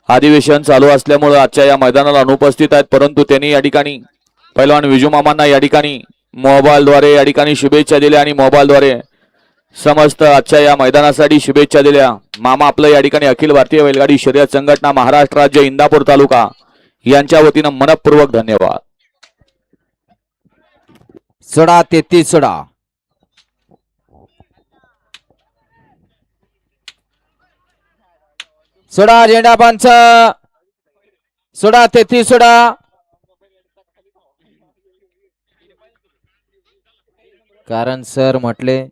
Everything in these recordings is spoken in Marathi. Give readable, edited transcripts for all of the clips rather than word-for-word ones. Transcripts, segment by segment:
अधिवेशन चालू असल्यामुळे आजच्या या मैदानाला अनुपस्थित आहेत, परंतु त्यांनी या ठिकाणी पैलवान विजू मामांना या ठिकाणी मोबाईलद्वारे या ठिकाणी शुभेच्छा दिल्या आणि मोबाईलद्वारे समस्त आजच्या या मैदानासाठी शुभेच्छा दिल्या। मामा आपलं या ठिकाणी अखिल भारतीय बैलगाडी शर्यत संघटना महाराष्ट्र राज्य इंदापूर तालुका यांच्या वतीनं मनपूर्वक धन्यवाद। सोडा 33 सोडा सोडा झेंडा पंच सोडा 33 सोडा कारण सर म्हटले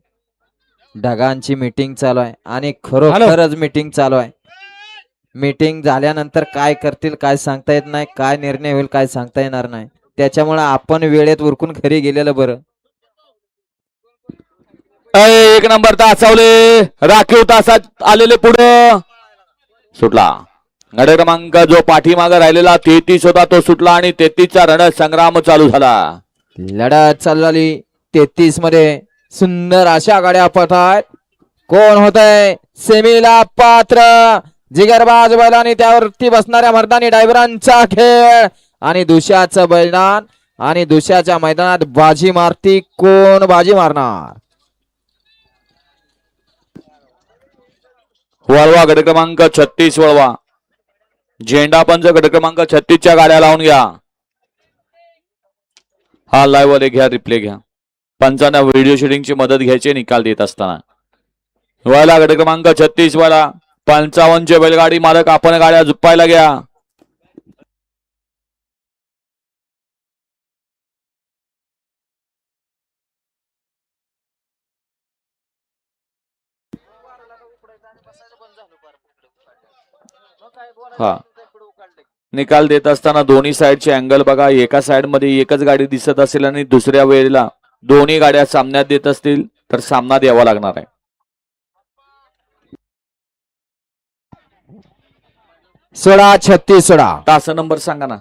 ढगांची मीटिंग चालू आहे आणि खरोखरच मीटिंग चालू आहे। मीटिंग झाल्यानंतर काय करतील काय सांगता येत नाही, काय निर्णय होईल काय सांगता येणार नाही, त्याच्यामुळे आपण वेळेत उरकून घरी गेलेलं बरं। एक नंबर तासावले राखीव तासात आलेले पुढे सुटला। गड क्रमांक जो पाठीमागे राहिलेला 33 होता तो सुटला आणि 33चा रणत संग्राम चालू झाला। लढत चालू झाली 33 मध्ये सुंदर अशा गाड्या पळतायत। कोण होतंय सेमीला पात्र जिगरबाज बैलांनी त्यावरती बसणाऱ्या मर्दानी ड्रायव्हरांचा खेळ आणि दुसऱ्याचं बैलान आणि दुसऱ्याच्या मैदानात बाजी मारती कोण बाजी मारणार। वळवा गट क्रमांक 36 वळवा झेंडा पंच गट क्रमांक 36च्या गाड्या लावून घ्या। हा लाईव्ह वाले घ्या रिप्ले घ्या। पंचांना व्हिडिओ शूटिंगची मदत घ्यायची निकाल देत असताना वळला गट क्रमांक 36 वाला 55 बैलगाडी मालक आपण गाड्या झुपायला घ्या। हा निकाल देत असताना दोन्ही साइडचे अँगल बघा। एका साइड मध्ये एकच गाडी दिसत असेल आणि दुसऱ्या वेळेला दोन्ही गाड्या सामन्यात देत असतील तर सामना द्यावा लागणार आहे। सोडा 36 सोडा तास नंबर सांगा ना।